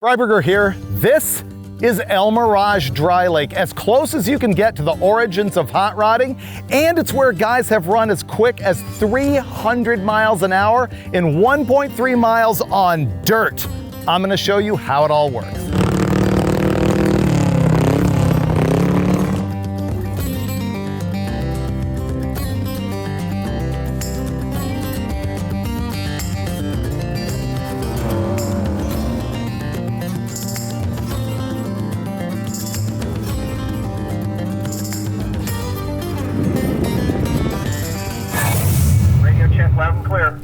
Freiburger here. This is El Mirage Dry Lake, as close as you can get to the origins of hot rodding, and it's where guys have run as quick as 300 miles an hour in 1.3 miles on dirt. I'm gonna show you how it all works. Loud and clear.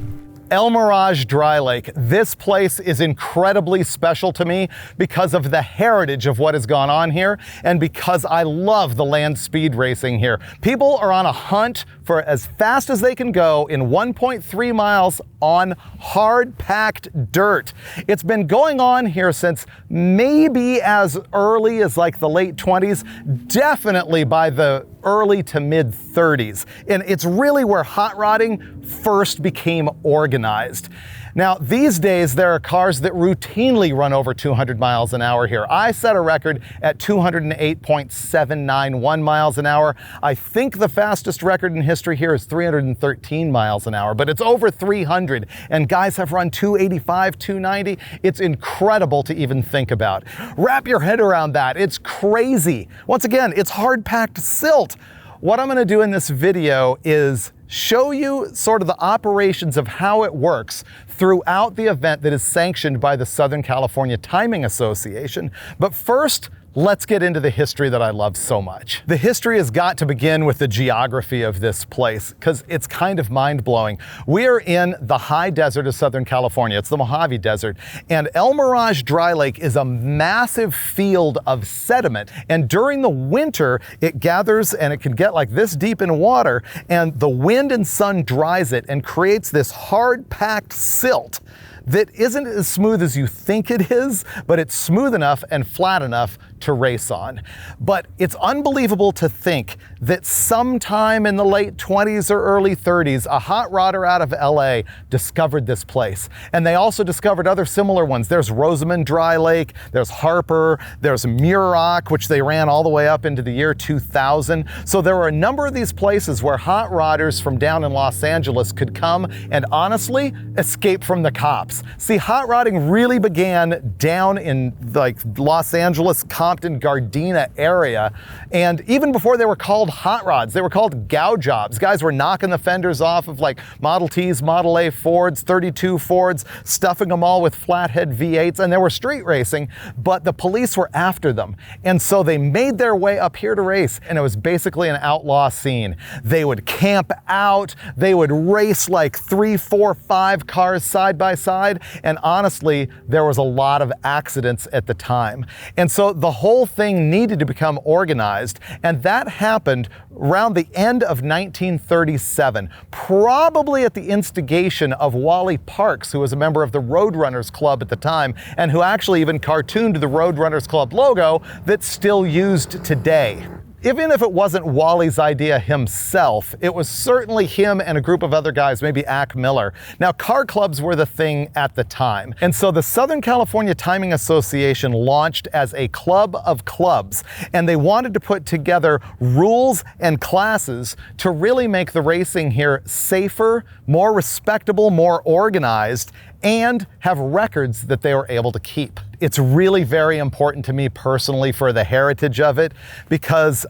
El Mirage Dry Lake. This place is incredibly special to me because of the heritage of what has gone on here and because I love the land speed racing here. People are on a hunt for as fast as they can go in 1.3 miles on hard-packed dirt. It's been going on here since maybe as early as like the late 20s, definitely by the early to mid 30s. And it's really where hot rodding first became organized. Now, these days, there are cars that routinely run over 200 miles an hour here. I set a record at 208.791 miles an hour. I think the fastest record in history here is 313 miles an hour, but it's over 300, and guys have run 285, 290. It's incredible to even think about. Wrap your head around that. It's crazy. Once again, it's hard-packed silt. What I'm gonna do in this video is show you sort of the operations of how it works throughout the event that is sanctioned by the Southern California Timing Association. But first, let's get into the history that I love so much. The history has got to begin with the geography of this place because it's kind of mind-blowing. We are in the high desert of Southern California. It's the Mojave Desert. And El Mirage Dry Lake is a massive field of sediment. And during the winter, it gathers and it can get like this deep in water. And the wind and sun dries it and creates this hard-packed silt that isn't as smooth as you think it is, but it's smooth enough and flat enough to race on. But it's unbelievable to think that sometime in the late 20s or early 30s, a hot rodder out of LA discovered this place. And they also discovered other similar ones. There's Rosamond Dry Lake, there's Harper, there's Muroc, which they ran all the way up into the year 2000. So there were a number of these places where hot rodders from down in Los Angeles could come and honestly escape from the cops. See, hot rodding really began down in like Los Angeles, Compton, Gardena area. And even before they were called hot rods, they were called gow jobs. Guys were knocking the fenders off of like Model Ts, Model A Fords, 32 Fords, stuffing them all with flathead V8s, and they were street racing, but the police were after them. And so they made their way up here to race, and it was basically an outlaw scene. They would camp out, they would race like 3, 4, 5 cars side by side, and honestly, there was a lot of accidents at the time. And so the whole thing needed to become organized, and that happened around the end of 1937, probably at the instigation of Wally Parks, who was a member of the Roadrunners Club at the time, and who actually even cartooned the Roadrunners Club logo that's still used today. Even if it wasn't Wally's idea himself, it was certainly him and a group of other guys, maybe Ack Miller. Now, car clubs were the thing at the time. And so the Southern California Timing Association launched as a club of clubs, and they wanted to put together rules and classes to really make the racing here safer, more respectable, more organized, and have records that they were able to keep. It's really very important to me personally for the heritage of it because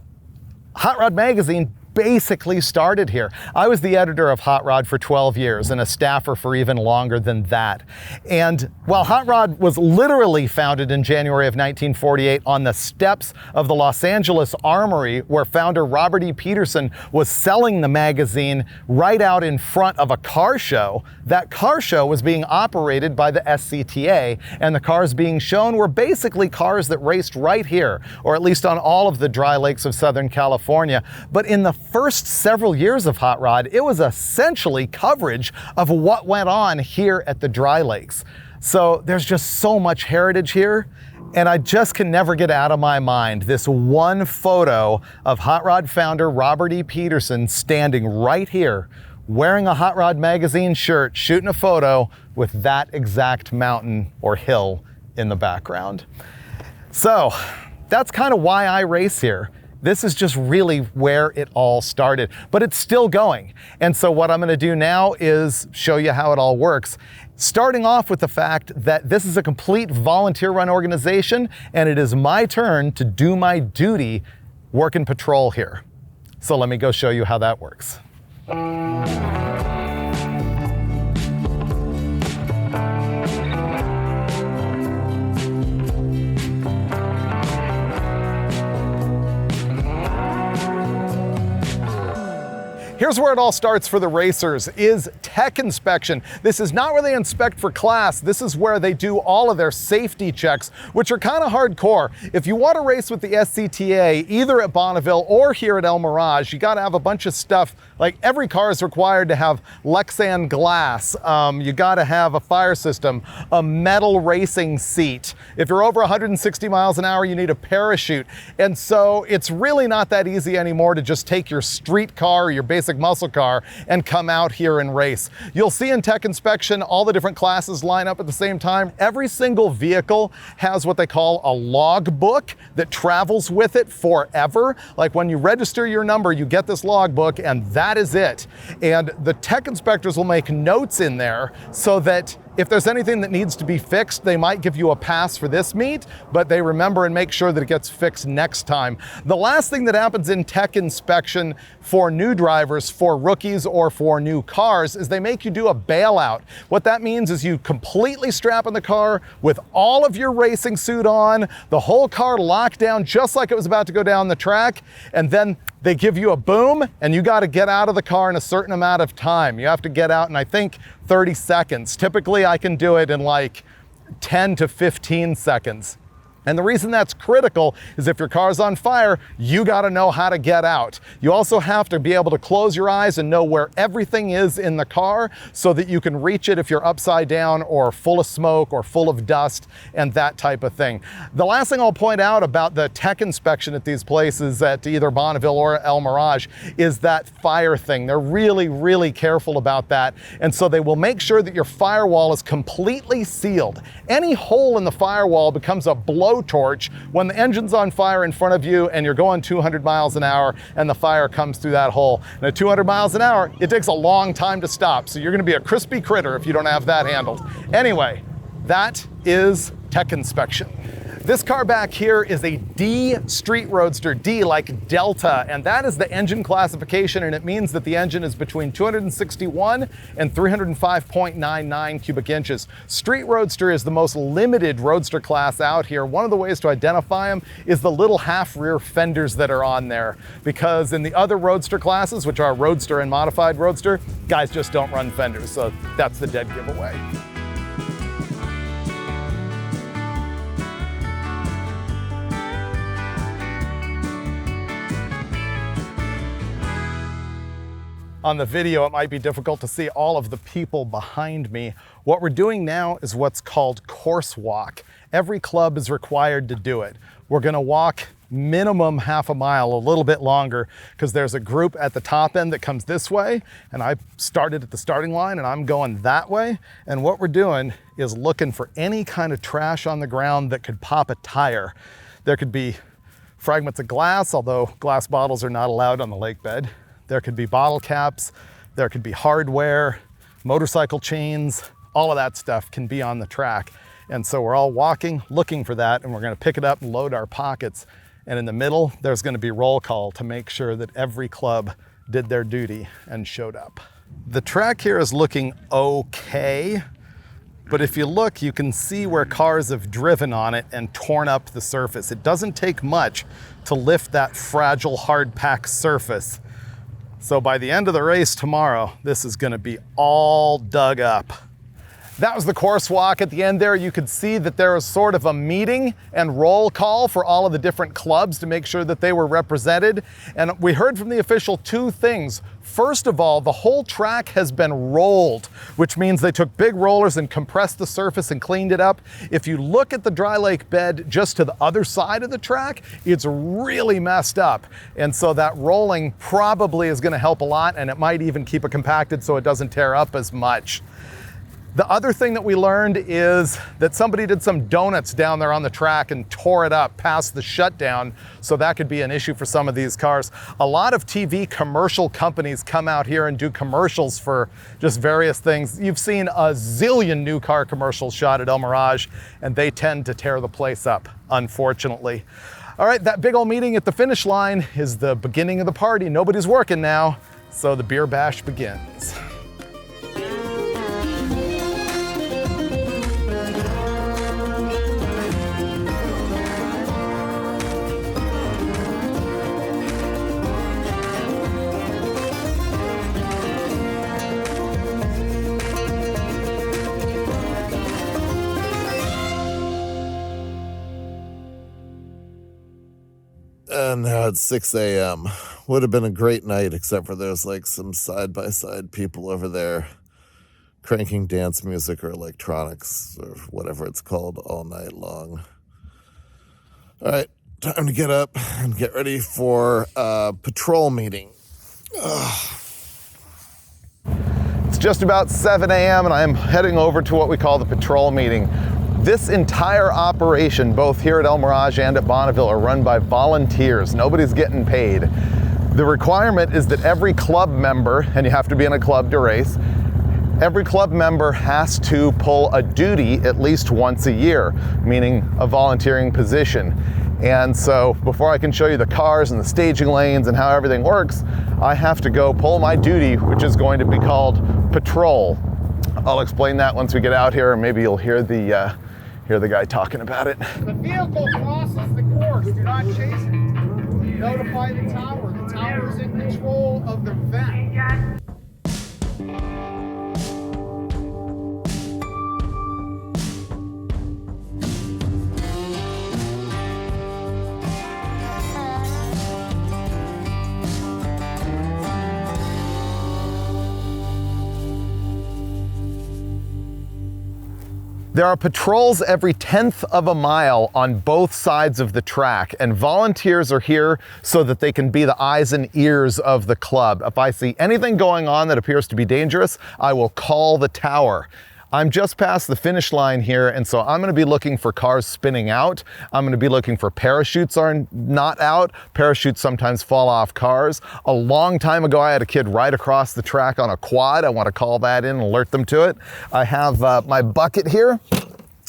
Hot Rod Magazine basically started here. I was the editor of Hot Rod for 12 years and a staffer for even longer than that. And while Hot Rod was literally founded in January of 1948 on the steps of the Los Angeles Armory, where founder Robert E. Peterson was selling the magazine right out in front of a car show, that car show was being operated by the SCTA, and the cars being shown were basically cars that raced right here, or at least on all of the dry lakes of Southern California. But in the first several years of Hot Rod, it was essentially coverage of what went on here at the dry lakes. So there's just so much heritage here, and I just can never get out of my mind this one photo of Hot Rod founder Robert E. Peterson standing right here, wearing a Hot Rod Magazine shirt, shooting a photo with that exact mountain or hill in the background. So that's kind of why I race here. This is just really where it all started, but it's still going. And so what I'm gonna do now is show you how it all works. Starting off with the fact that this is a complete volunteer run organization, and it is my turn to do my duty working patrol here. So let me go show you how that works. Here's where it all starts for the racers, is tech inspection. This is not where they inspect for class. This is where they do all of their safety checks, which are kind of hardcore. If you want to race with the SCTA, either at Bonneville or here at El Mirage, you got to have a bunch of stuff. Like every car is required to have Lexan glass. You got to have a fire system, a metal racing seat. If you're over 160 miles an hour, you need a parachute. And so it's really not that easy anymore to just take your street car or your basic muscle car and come out here and race. You'll see in tech inspection all the different classes line up at the same time. Every single vehicle has what they call a log book that travels with it forever. Like when you register your number, you get this log book, and that is it. And the tech inspectors will make notes in there so that if there's anything that needs to be fixed, they might give you a pass for this meet, but they remember and make sure that it gets fixed next time. The last thing that happens in tech inspection for new drivers, for rookies, or for new cars is they make you do a bailout. What that means is you completely strap in the car with all of your racing suit on, the whole car locked down just like it was about to go down the track, and then they give you a boom and you got to get out of the car in a certain amount of time. You have to get out in, I think, 30 seconds. Typically, I can do it in like 10 to 15 seconds. And the reason that's critical is if your car's on fire, you gotta know how to get out. You also have to be able to close your eyes and know where everything is in the car so that you can reach it if you're upside down or full of smoke or full of dust and that type of thing. The last thing I'll point out about the tech inspection at these places at either Bonneville or El Mirage is that fire thing. They're really, really careful about that. And so they will make sure that your firewall is completely sealed. Any hole in the firewall becomes a blowtorch when the engine's on fire in front of you and you're going 200 miles an hour and the fire comes through that hole. And at 200 miles an hour, it takes a long time to stop. So you're gonna be a crispy critter if you don't have that handled. Anyway, that is tech inspection. This car back here is a D street roadster, D like Delta, and that is the engine classification, and it means that the engine is between 261 and 305.99 cubic inches. Street roadster is the most limited roadster class out here. One of the ways to identify them is the little half rear fenders that are on there, because in the other roadster classes, which are roadster and modified roadster, guys just don't run fenders, so that's the dead giveaway. On the video, it might be difficult to see all of the people behind me. What we're doing now is what's called course walk. Every club is required to do it. We're gonna walk minimum half a mile, a little bit longer, because there's a group at the top end that comes this way, and I started at the starting line and I'm going that way. And what we're doing is looking for any kind of trash on the ground that could pop a tire. There could be fragments of glass, although glass bottles are not allowed on the lake bed. There could be bottle caps, there could be hardware, motorcycle chains, all of that stuff can be on the track. And so we're all walking, looking for that, and we're gonna pick it up and load our pockets. And in the middle, there's gonna be roll call to make sure that every club did their duty and showed up. The track here is looking okay, but if you look, you can see where cars have driven on it and torn up the surface. It doesn't take much to lift that fragile, hard packed surface. So by the end of the race tomorrow, this is gonna be all dug up. That was the course walk. At the end there, you could see that there was sort of a meeting and roll call for all of the different clubs to make sure that they were represented. And we heard from the official two things. First of all, the whole track has been rolled, which means they took big rollers and compressed the surface and cleaned it up. If you look at the dry lake bed just to the other side of the track, it's really messed up. And so that rolling probably is gonna help a lot, and it might even keep it compacted so it doesn't tear up as much. The other thing that we learned is that somebody did some donuts down there on the track and tore it up past the shutdown, so that could be an issue for some of these cars. A lot of TV commercial companies come out here and do commercials for just various things. You've seen a zillion new car commercials shot at El Mirage, and they tend to tear the place up, unfortunately. All right, that big old meeting at the finish line is the beginning of the party. Nobody's working now, so the beer bash begins. And now it's 6 a.m. Would have been a great night, except for there's like some side-by-side people over there cranking dance music or electronics or whatever it's called all night long. All right, time to get up and get ready for a patrol meeting. It's just about 7 a.m. and I'm heading over to what we call the patrol meeting. This entire operation, both here at El Mirage and at Bonneville, are run by volunteers. Nobody's getting paid. The requirement is that every club member, and you have to be in a club to race, every club member has to pull a duty at least once a year, meaning a volunteering position. And so before I can show you the cars and the staging lanes and how everything works, I have to go pull my duty, which is going to be called patrol. I'll explain that once we get out here, and maybe you'll hear the guy talking about it. The vehicle crosses the course. Do not chase it. Notify the tower. The tower is in control of the vent. There are patrols every 1/10 of a mile on both sides of the track, and volunteers are here so that they can be the eyes and ears of the club. If I see anything going on that appears to be dangerous, I will call the tower. I'm just past the finish line here, and so I'm going to be looking for cars spinning out. I'm going to be looking for parachutes are not out. Parachutes sometimes fall off cars. A long time ago, I had a kid ride across the track on a quad. I want to call that in and alert them to it. I have my bucket here,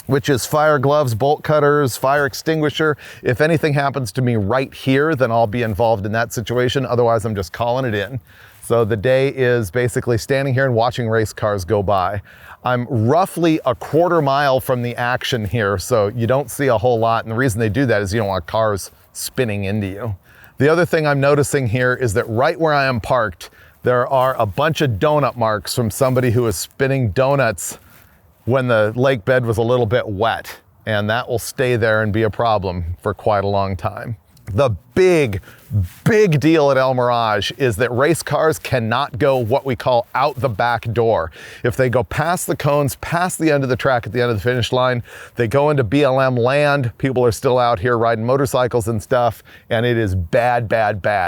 which is fire gloves, bolt cutters, fire extinguisher. If anything happens to me right here, then I'll be involved in that situation. Otherwise, I'm just calling it in. So the day is basically standing here and watching race cars go by. I'm roughly a 1/4 mile from the action here, so you don't see a whole lot. And the reason they do that is you don't want cars spinning into you. The other thing I'm noticing here is that right where I am parked, there are a bunch of donut marks from somebody who was spinning donuts when the lake bed was a little bit wet, and that will stay there and be a problem for quite a long time. The big deal at El Mirage is that race cars cannot go what we call out the back door. If they go past the cones, past the end of the track at the end of the finish line, they go into BLM land. People are still out here riding motorcycles and stuff, and it is bad.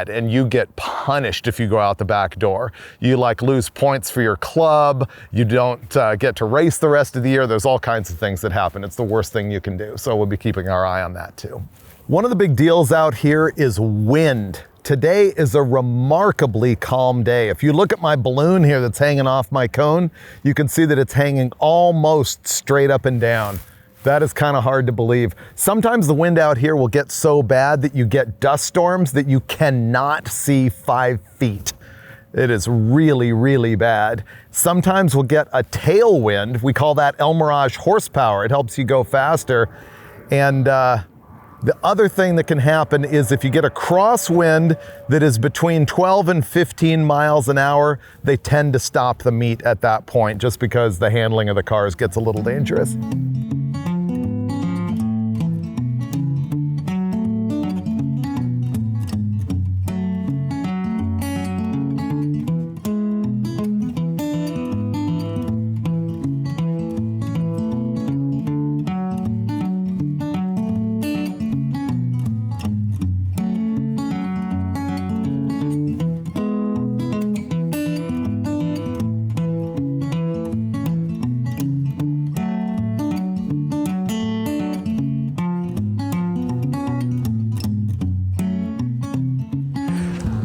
And you get punished if you go out the back door. You lose points for your club. You don't get to race the rest of the year. There's all kinds of things that happen. It's the worst thing you can do. So we'll be keeping our eye on that too. One of the big deals out here is wind. Today is a remarkably calm day. If you look at my balloon here that's hanging off my cone, you can see that it's hanging almost straight up and down. That is kind of hard to believe. Sometimes the wind out here will get so bad that you get dust storms that you cannot see 5 feet. It is really bad. Sometimes we'll get a tailwind. We call that El Mirage horsepower. It helps you go faster. And the other thing that can happen is if you get a crosswind that is between 12 and 15 miles an hour, they tend to stop the meet at that point just because the handling of the cars gets a little dangerous.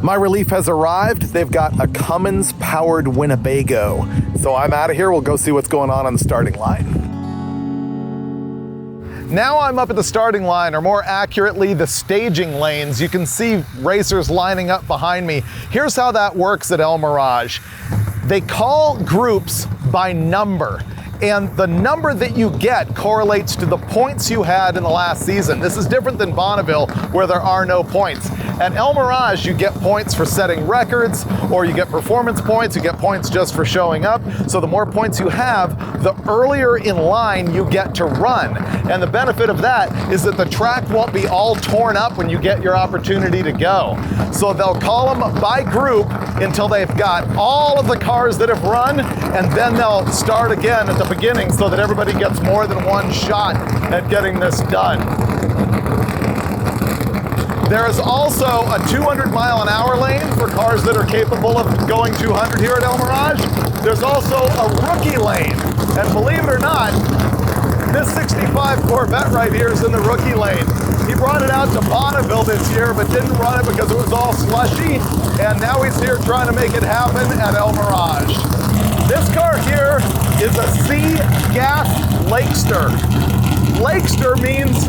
My relief has arrived. They've got a Cummins-powered Winnebago. So I'm out of here. We'll go see what's going on the starting line. Now I'm up at the starting line, or more accurately, the staging lanes. You can see racers lining up behind me. Here's how that works at El Mirage. They call groups by number, and the number that you get correlates to the points you had in the last season. This is different than Bonneville, where there are no points. At El Mirage, you get points for setting records, or you get performance points, you get points just for showing up. So the more points you have, the earlier in line you get to run. And the benefit of that is that the track won't be all torn up when you get your opportunity to go. So they'll call them by group until they've got all of the cars that have run, and then they'll start again at the beginning so that everybody gets more than one shot at getting this done. There is also a 200-mile-an-hour lane for cars that are capable of going 200 here at El Mirage. There's also a rookie lane, and believe it or not, this 65 Corvette right here is in the rookie lane. He brought it out to Bonneville this year, but didn't run it because it was all slushy, and now he's here trying to make it happen at El Mirage. This car here is a C-Gas Lakester. Lakester means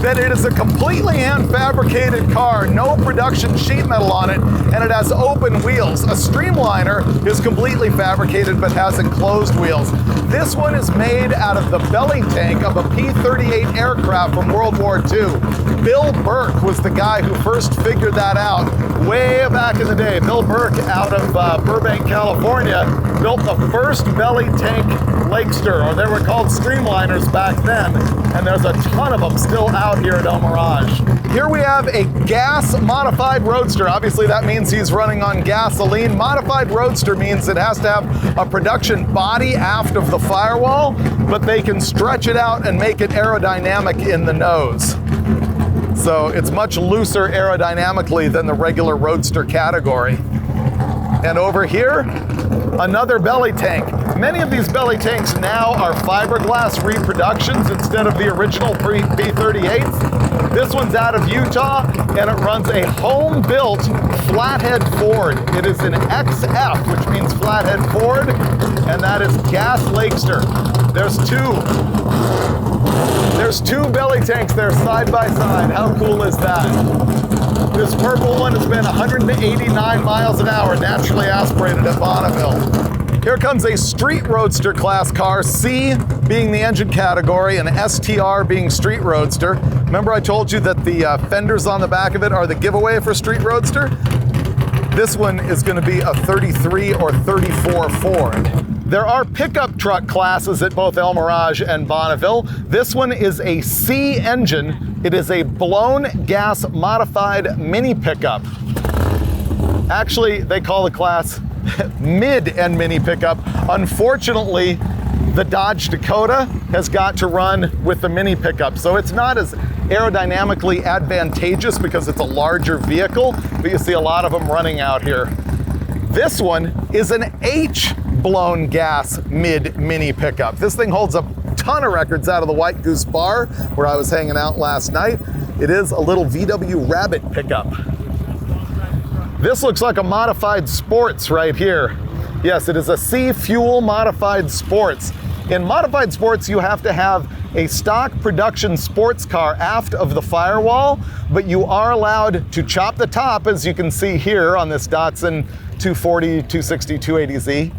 that it is a completely hand-fabricated car, no production sheet metal on it, and it has open wheels. A Streamliner is completely fabricated but has enclosed wheels. This one is made out of the belly tank of a P-38 aircraft from World War II. Bill Burke was the guy who first figured that out way back in the day. Bill Burke out of Burbank, California, built the first belly tank Lakester, or they were called Streamliners back then, and there's a ton of them still out here at El Mirage. Here we have a gas modified roadster. Obviously that means he's running on gasoline. Modified roadster means it has to have a production body aft of the firewall, but they can stretch it out and make it aerodynamic in the nose. So it's much looser aerodynamically than the regular roadster category. And over here, another belly tank. Many of these belly tanks now are fiberglass reproductions instead of the original P-38s. This one's out of Utah, and it runs a home-built flathead Ford. It is an XF, which means flathead Ford, and that is gas Lakester. There's two belly tanks there side by side. How cool is that? This purple one has been 189 miles an hour, naturally aspirated at Bonneville. Here comes a street roadster class car, C being the engine category and STR being street roadster. Remember I told you that the fenders on the back of it are the giveaway for street roadster? This one is going to be a 33 or 34 Ford. There are pickup truck classes at both El Mirage and Bonneville. This one is a C engine. It is a blown gas modified mini pickup. Actually, they call the class mid and mini pickup. Unfortunately, the Dodge Dakota has got to run with the mini pickup, so it's not as aerodynamically advantageous because it's a larger vehicle, but you see a lot of them running out here. This one is an H blown gas mid mini pickup. This thing holds a ton of records out of the White Goose Bar where I was hanging out last night. It is a little VW Rabbit pickup. This looks like a modified sports right here. Yes, it is a C Fuel modified sports. In modified sports, you have to have a stock production sports car aft of the firewall, but you are allowed to chop the top, as you can see here on this Datsun 240, 260, 280Z.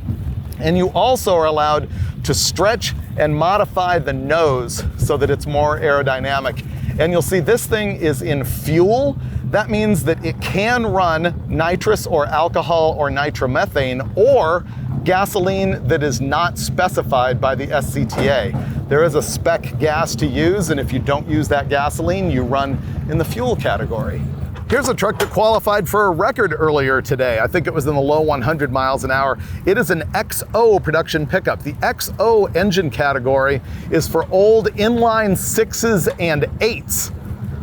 And you also are allowed to stretch and modify the nose so that it's more aerodynamic. And you'll see this thing is in fuel. That means that it can run nitrous or alcohol or nitromethane or gasoline that is not specified by the SCTA. There is a spec gas to use, and if you don't use that gasoline, you run in the fuel category. Here's a truck that qualified for a record earlier today. I think it was in the low 100 miles an hour. It is an XO production pickup. The XO engine category is for old inline 6s and 8s.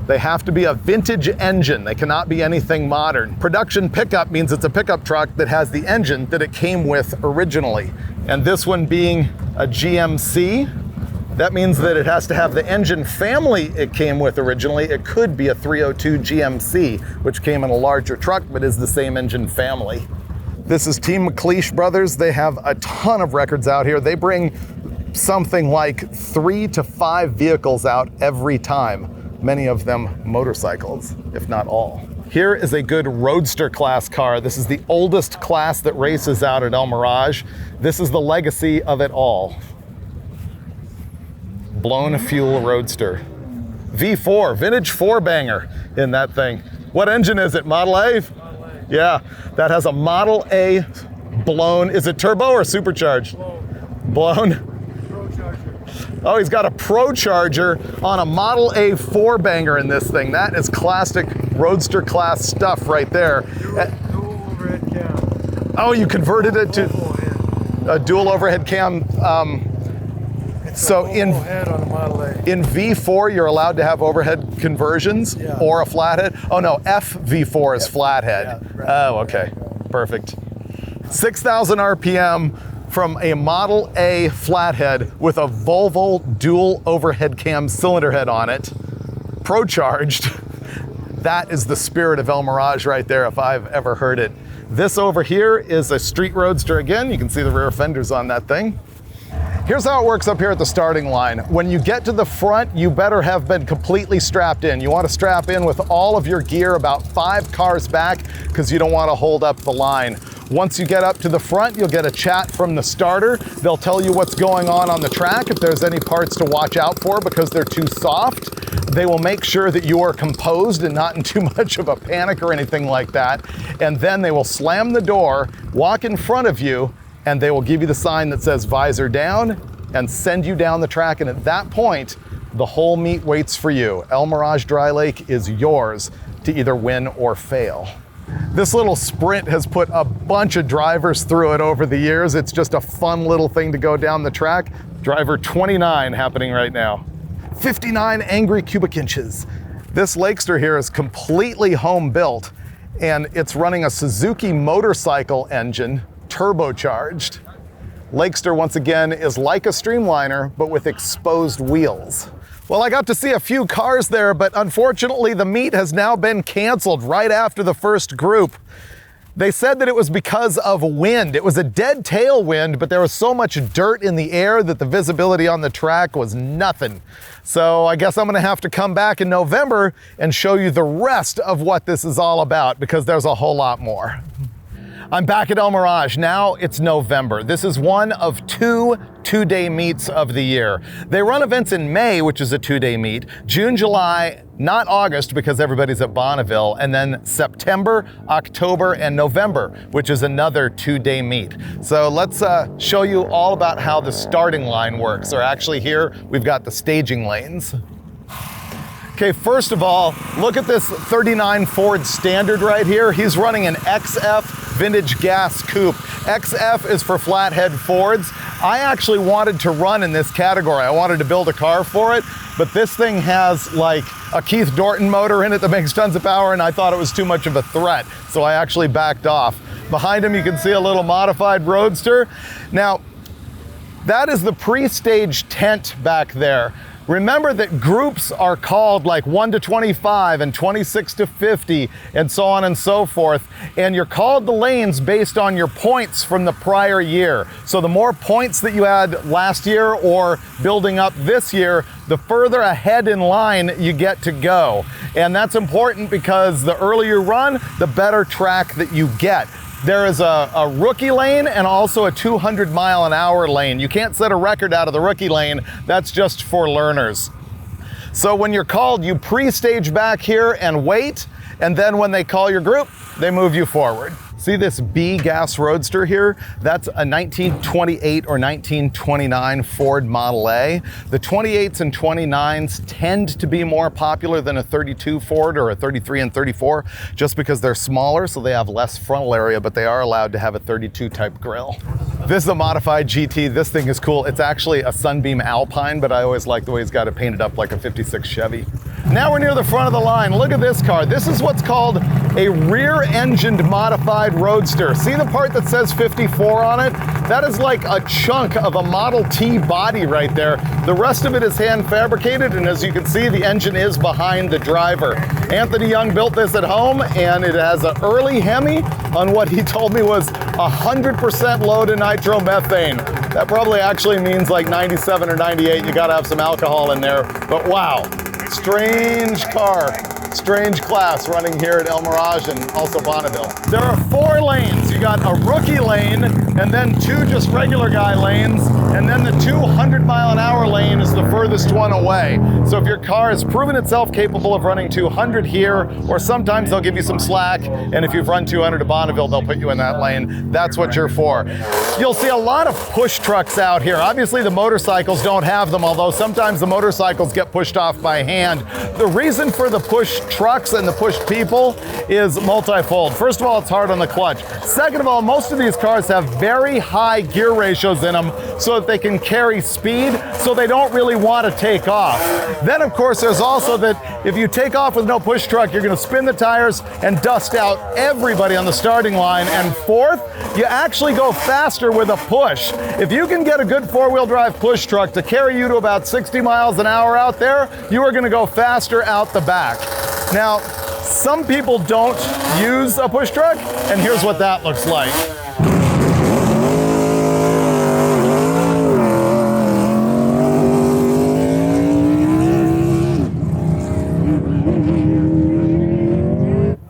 They have to be a vintage engine. They cannot be anything modern. Production pickup means it's a pickup truck that has the engine that it came with originally. And this one being a GMC, That means that it has to have the engine family it came with originally. It could be a 302 GMC, which came in a larger truck, but is the same engine family. This is Team McLeish Brothers. They have a ton of records out here. They bring something like 3 to 5 vehicles out every time. Many of them motorcycles, if not all. Here is a good roadster class car. This is the oldest class that races out at El Mirage. This is the legacy of it all. Blown fuel roadster. V4, vintage 4-banger in that thing. What engine is it, Model A? Yeah, that has a Model A blown. Is it turbo or supercharged? Blown. Oh, he's got a Pro Charger on a Model A 4-banger in this thing. That is classic roadster class stuff right there. Dual overhead cam. Oh, you converted it to a dual overhead cam. So in V4, you're allowed to have overhead conversions or a flathead. Oh no, FV4 is flathead. Yeah, right. Oh, okay, perfect. 6,000 RPM from a Model A flathead with a Volvo dual overhead cam cylinder head on it, Pro Charged. That is the spirit of El Mirage right there, if I've ever heard it. This over here is a street roadster again. You can see the rear fenders on that thing. Here's how it works up here at the starting line. When you get to the front, you better have been completely strapped in. You want to strap in with all of your gear about 5 cars back because you don't want to hold up the line. Once you get up to the front, you'll get a chat from the starter. They'll tell you what's going on the track, if there's any parts to watch out for because they're too soft. They will make sure that you are composed and not in too much of a panic or anything like that. And then they will slam the door, walk in front of you, and they will give you the sign that says visor down and send you down the track. And at that point, the whole meet waits for you. El Mirage Dry Lake is yours to either win or fail. This little sprint has put a bunch of drivers through it over the years. It's just a fun little thing to go down the track. Driver 29 happening right now. 59 angry cubic inches. This Lakester here is completely home built, and it's running a Suzuki motorcycle engine, turbocharged. Lakester, once again, is like a Streamliner, but with exposed wheels. Well, I got to see a few cars there, but unfortunately the meet has now been canceled right after the first group. They said that it was because of wind. It was a dead tailwind, but there was so much dirt in the air that the visibility on the track was nothing. So I guess I'm gonna have to come back in November and show you the rest of what this is all about, because there's a whole lot more. I'm back at El Mirage. Now it's November. This is one of 2 two-day meets of the year. They run events in May, which is a 2-day meet, June, July, not August because everybody's at Bonneville, and then September, October, and November, which is another 2-day meet. So let's show you all about how the starting line works. Or actually here, we've got the staging lanes. Okay, first of all, look at this 39 Ford Standard right here. He's running an XF vintage gas coupe. XF is for flathead Fords. I actually wanted to run in this category. I wanted to build a car for it, but this thing has like a Keith Dorton motor in it that makes tons of power, and I thought it was too much of a threat, so I actually backed off. Behind him, you can see a little modified Roadster. Now, that is the pre-stage tent back there. Remember that groups are called like 1 to 25 and 26 to 50 and so on and so forth. And you're called the lanes based on your points from the prior year. So the more points that you had last year or building up this year, the further ahead in line you get to go. And that's important because the earlier you run, the better track that you get. There is a rookie lane and also a 200-mile-an-hour lane. You can't set a record out of the rookie lane. That's just for learners. So when you're called, you pre-stage back here and wait, and then when they call your group, they move you forward. See this B gas Roadster here? That's a 1928 or 1929 Ford Model A. The 28s and 29s tend to be more popular than a 32 Ford or a 33 and 34, just because they're smaller, so they have less frontal area, but they are allowed to have a 32 type grille. This is a modified GT. This thing is cool. It's actually a Sunbeam Alpine, but I always like the way he's got it painted up like a 56 Chevy. Now we're near the front of the line. Look at this car. This is what's called a rear-engined modified Roadster. See the part that says 54 on it? That is like a chunk of a Model T body right there. The rest of it is hand fabricated, and as you can see, the engine is behind the driver. Anthony Young built this at home, and it has an early Hemi on what he told me was 100% low to nitromethane. That probably actually means like 97 or 98. You gotta have some alcohol in there, but wow, strange car. Strange class running here at El Mirage and also Bonneville. There are 4 lanes. You got a rookie lane, and then 2 just regular guy lanes, and then the 200-mile-an-hour lane is the furthest one away. So if your car has proven itself capable of running 200 here, or sometimes they'll give you some slack, and if you've run 200 to Bonneville, they'll put you in that lane. That's what you're for. You'll see a lot of push trucks out here. Obviously, the motorcycles don't have them, although sometimes the motorcycles get pushed off by hand. The reason for the push trucks and the push people is multifold. First of all, it's hard on the clutch. Second of all, most of these cars have very high gear ratios in them so that they can carry speed, so they don't really want to take off. Then, of course, there's also that if you take off with no push truck, you're going to spin the tires and dust out everybody on the starting line. And fourth, you actually go faster with a push. If you can get a good 4-wheel drive push truck to carry you to about 60 miles an hour out there, you are going to go faster out the back. Now, some people don't use a push truck, and here's what that looks like.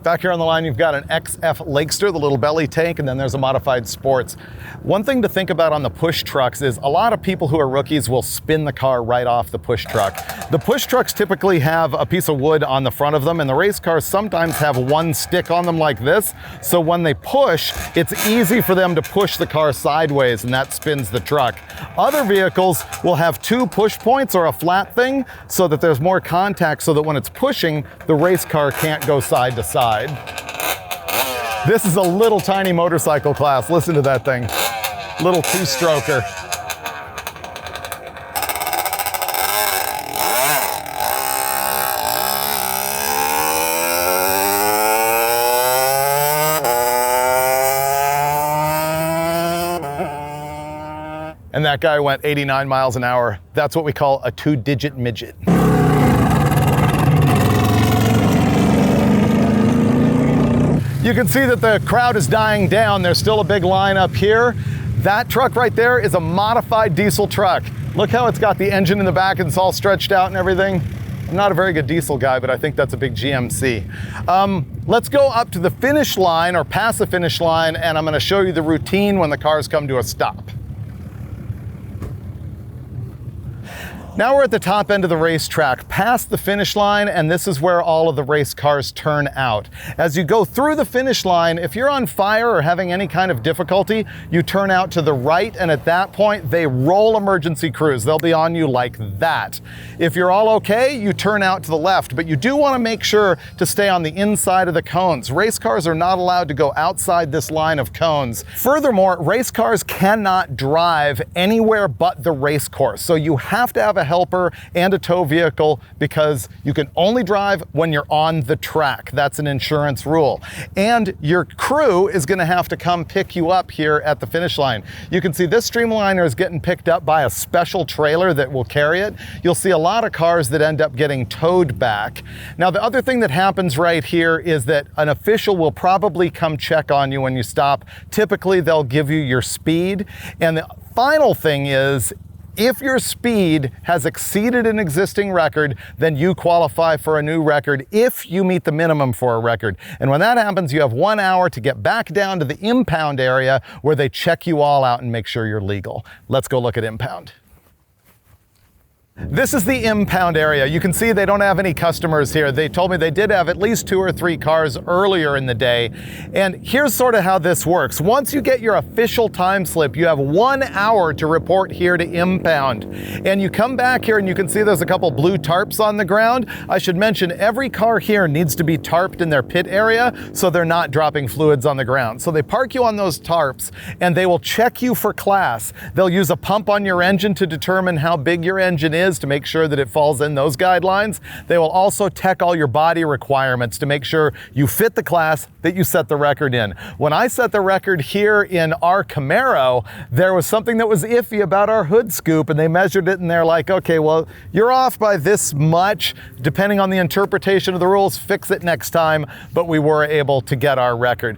Back here on the line, you've got an XF Lakester, the little belly tank, and then there's a modified Sports. One thing to think about on the push trucks is a lot of people who are rookies will spin the car right off the push truck. The push trucks typically have a piece of wood on the front of them, and the race cars sometimes have one stick on them like this. So when they push, it's easy for them to push the car sideways, and that spins the truck. Other vehicles will have 2 push points or a flat thing so that there's more contact, so that when it's pushing, the race car can't go side to side. This is a little tiny motorcycle class. Listen to that thing. Little 2-stroker. And that guy went 89 miles an hour. That's what we call a 2-digit midget. You can see that the crowd is dying down. There's still a big line up here. That truck right there is a modified diesel truck. Look how it's got the engine in the back and it's all stretched out and everything. I'm not a very good diesel guy, but I think that's a big GMC. Let's go up to the finish line or past the finish line, and I'm going to show you the routine when the cars come to a stop. Now we're at the top end of the racetrack, past the finish line, and this is where all of the race cars turn out. As you go through the finish line, if you're on fire or having any kind of difficulty, you turn out to the right, and at that point, they roll emergency crews. They'll be on you like that. If you're all okay, you turn out to the left, but you do want to make sure to stay on the inside of the cones. Race cars are not allowed to go outside this line of cones. Furthermore, race cars cannot drive anywhere but the race course, so you have to have a helper and a tow vehicle because you can only drive when you're on the track. That's an insurance rule. And your crew is going to have to come pick you up here at the finish line. You can see this Streamliner is getting picked up by a special trailer that will carry it. You'll see a lot of cars that end up getting towed back. Now, the other thing that happens right here is that an official will probably come check on you when you stop. Typically, they'll give you your speed. And the final thing is, if your speed has exceeded an existing record, then you qualify for a new record if you meet the minimum for a record. And when that happens, you have 1 hour to get back down to the impound area where they check you all out and make sure you're legal. Let's go look at impound. This is the impound area. You can see they don't have any customers here. They told me they did have at least 2 or 3 cars earlier in the day. And here's sort of how this works. Once you get your official time slip, you have 1 hour to report here to impound. And you come back here and you can see there's a couple blue tarps on the ground. I should mention every car here needs to be tarped in their pit area so they're not dropping fluids on the ground. So they park you on those tarps and they will check you for class. They'll use a pump on your engine to determine how big your engine is. is to make sure that it falls in those guidelines. They will also check all your body requirements to make sure you fit the class that you set the record in. When I set the record here in our Camaro, there was something that was iffy about our hood scoop, and they measured it and they're like, okay, well, you're off by this much. Depending on the interpretation of the rules, fix it next time, but we were able to get our record.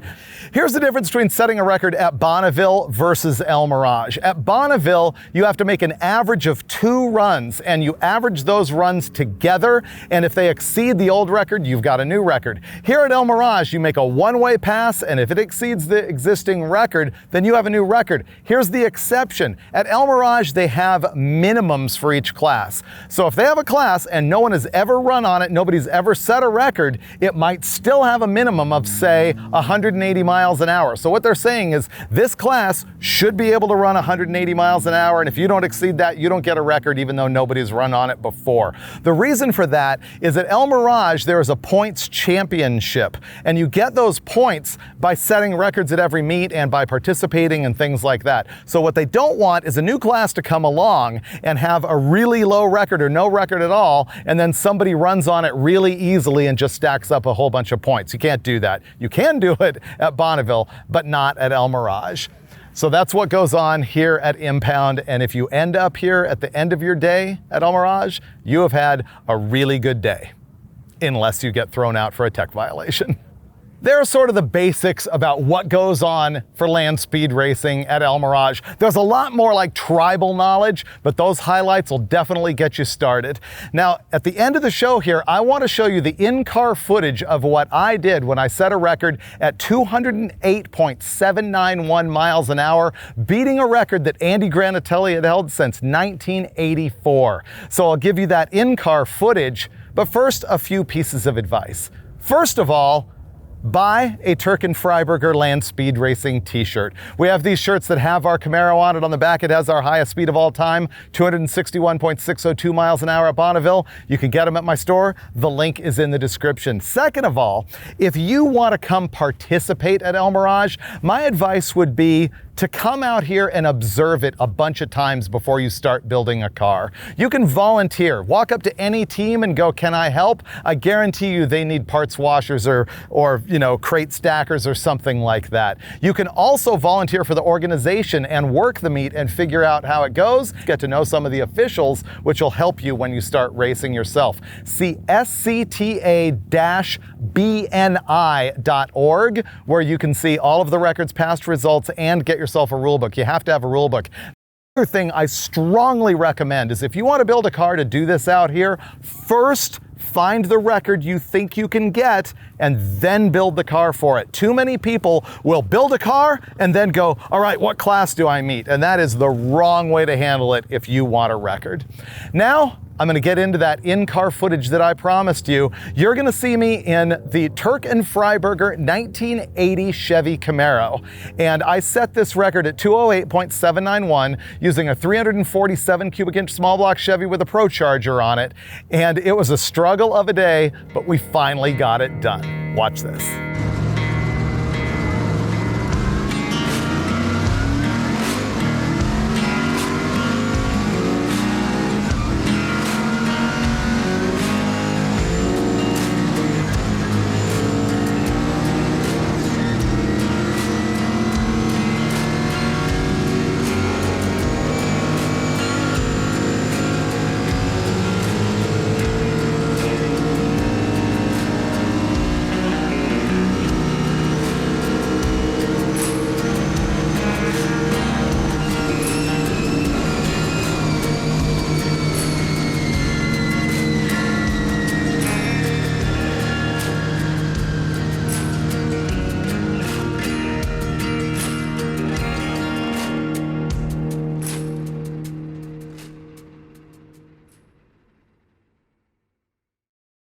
Here's the difference between setting a record at Bonneville versus El Mirage. At Bonneville, you have to make an average of 2 runs, and you average those runs together, and if they exceed the old record, you've got a new record. Here at El Mirage, you make a one-way pass, and if it exceeds the existing record, then you have a new record. Here's the exception. At El Mirage, they have minimums for each class. So if they have a class and no one has ever run on it, nobody's ever set a record, it might still have a minimum of, say, 180 miles an hour. So what they're saying is this class should be able to run 180 miles an hour, and if you don't exceed that, you don't get a record even though nobody's run on it before. The reason for that is at El Mirage, there is a points championship, and you get those points by setting records at every meet and by participating and things like that. So what they don't want is a new class to come along and have a really low record or no record at all, and then somebody runs on it really easily and just stacks up a whole bunch of points. You can't do that. You can do it at Bonneville, but not at El Mirage. So that's what goes on here at Impound, and if you end up here at the end of your day at El Mirage, you have had a really good day, unless you get thrown out for a tech violation. There are sort of the basics about what goes on for land speed racing at El Mirage. There's a lot more like tribal knowledge, but those highlights will definitely get you started. Now, at the end of the show here, I want to show you the in-car footage of what I did when I set a record at 208.791 miles an hour, beating a record that Andy Granatelli had held since 1984. So I'll give you that in-car footage, but first, a few pieces of advice. First of all, buy a Freiburger land speed racing t-shirt. We have these shirts that have our Camaro on it. On the back, it has our highest speed of all time, 261.602 miles an hour at Bonneville. You can get them at my store. The link is in the description. Second of all, if you want to come participate at El Mirage, my advice would be to come out here and observe it a bunch of times before you start building a car. You can volunteer. Walk up to any team and go, can I help? I guarantee you they need parts washers or crate stackers or something like that. You can also volunteer for the organization and work the meet and figure out how it goes. Get to know some of the officials, which will help you when you start racing yourself. See SCTA-BNI.org, where you can see all of the records, past results, and get yourself a rule book. You have to have a rule book. Another thing I strongly recommend is if you want to build a car to do this out here, first find the record you think you can get and then build the car for it. Too many people will build a car and then go, all right, what class do I meet? And that is the wrong way to handle it if you want a record. Now, I'm going to get into that in-car footage that I promised you. You're going to see me in the Freiburger 1980 Chevy Camaro. And I set this record at 208.791 using a 347 cubic inch small block Chevy with a Pro Charger on it. And it was a struggle of a day, but we finally got it done. Watch this.